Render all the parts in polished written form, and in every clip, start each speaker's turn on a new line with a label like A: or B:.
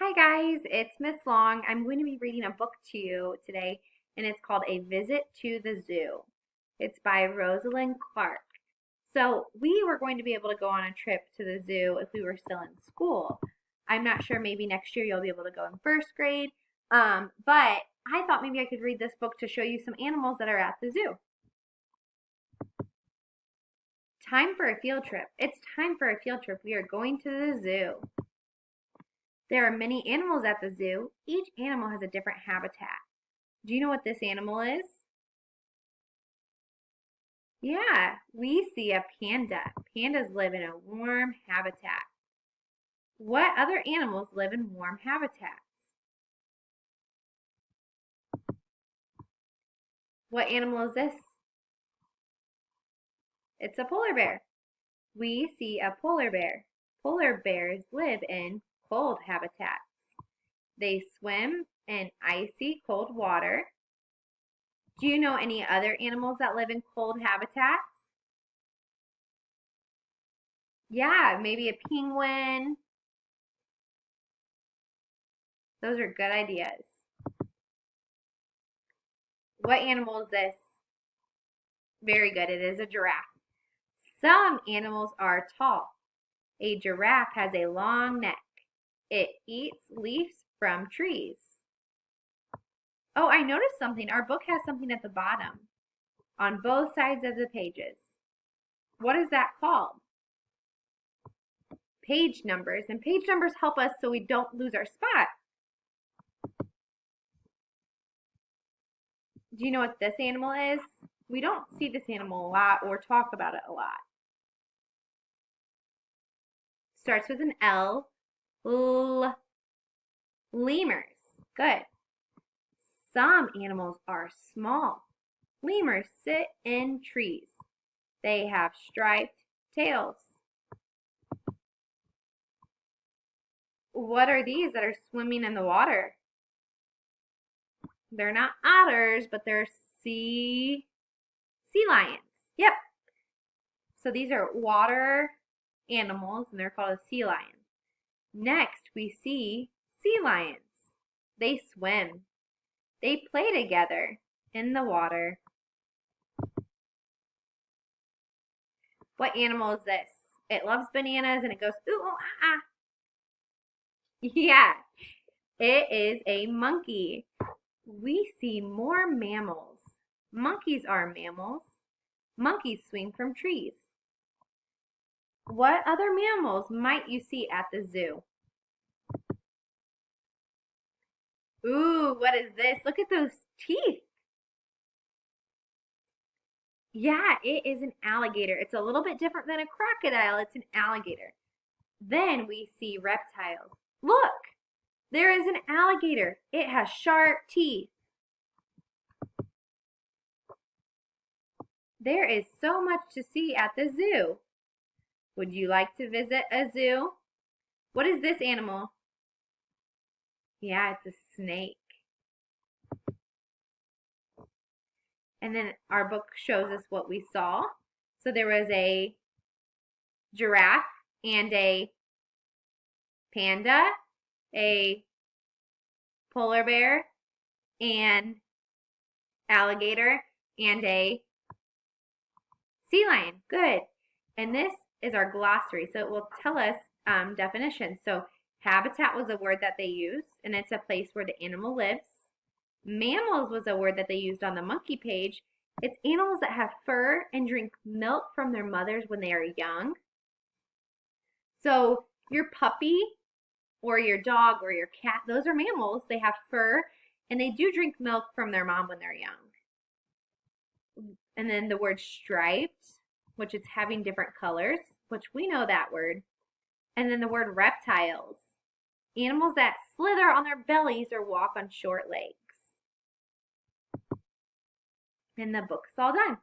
A: Hi guys, it's Miss Long. I'm going to be reading a book to you today, and it's called A Visit to the Zoo. It's by Rosalind Clark. So we were going to be able to go on a trip to the zoo if we were still in school. I'm not sure, maybe next year you'll be able to go in first grade. But I thought maybe I could read this book to show you some animals that are at the zoo. Time for a field trip. It's time for a field trip. We are going to the zoo. There are many animals at the zoo. Each animal has a different habitat. Do you know what this animal is? Yeah, we see a panda. Pandas live in a warm habitat. What other animals live in warm habitats? What animal is this? It's a polar bear. We see a polar bear. Polar bears live in cold habitats. They swim in icy cold water. Do you know any other animals that live in cold habitats? Yeah, maybe a penguin. Those are good ideas. What animal is this? Very good. It is a giraffe. Some animals are tall. A giraffe has a long neck. It eats leaves from trees. Oh, I noticed something. Our book has something at the bottom on both sides of the pages. What is that called? Page numbers. And page numbers help us so we don't lose our spot. Do you know what this animal is? We don't see this animal a lot or talk about it a lot. Starts with an L. Lemurs. Good. Some animals are small. Lemurs sit in trees. They have striped tails. What are these that are swimming in the water? They're not otters, but they're sea lions. Yep. So these are water animals, and they're called a sea lion. Next, we see sea lions. They swim. They play together in the water. What animal is this? It loves bananas and it goes, ooh, oh, ah, ah. Yeah, it is a monkey. We see more mammals. Monkeys are mammals. Monkeys swing from trees. What other mammals might you see at the zoo? Ooh, what is this? Look at those teeth. Yeah, it is an alligator. It's a little bit different than a crocodile. It's an alligator. Then we see reptiles. Look, there is an alligator. It has sharp teeth. There is so much to see at the zoo. Would you like to visit a zoo? What is this animal? Yeah, it's a snake. And then our book shows us what we saw. So there was a giraffe and a panda, a polar bear, and alligator, and a sea lion. Good. And this is our glossary. So it will tell us definitions. So habitat was a word that they used, and it's a place where the animal lives. Mammals was a word that they used on the monkey page. It's animals that have fur and drink milk from their mothers when they are young. So your puppy or your dog or your cat, those are mammals. They have fur and they do drink milk from their mom when they're young. And then the word striped, which is having different colors, which we know that word. And then the word reptiles, animals that slither on their bellies or walk on short legs. And the book's all done.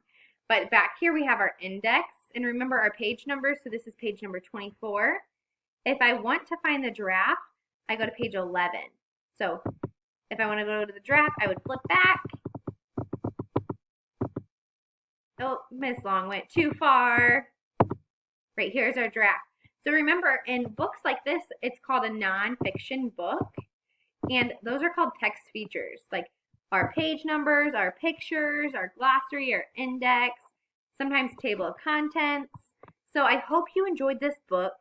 A: But back here we have our index. And remember our page numbers. So this is page number 24. If I want to find the giraffe, I go to page 11. So if I want to go to the giraffe, I would flip back. Oh, Miss Long went too far. Right, here's our giraffe. So remember, in books like this, it's called a nonfiction book, and those are called text features, like our page numbers, our pictures, our glossary, our index, sometimes table of contents. So I hope you enjoyed this book.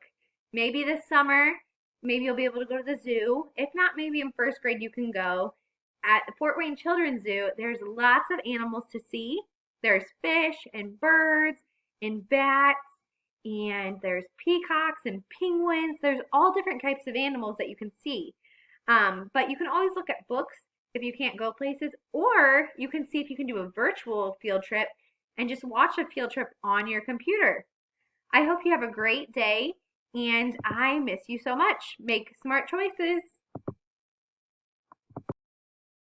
A: Maybe this summer, maybe you'll be able to go to the zoo. If not, maybe in first grade you can go. At the Fort Wayne Children's Zoo, there's lots of animals to see. There's fish and birds and bats, and there's peacocks and penguins. There's all different types of animals that you can see. But you can always look at books if you can't go places, or you can see if you can do a virtual field trip and just watch a field trip on your computer. I hope you have a great day, and I miss you so much. Make smart choices.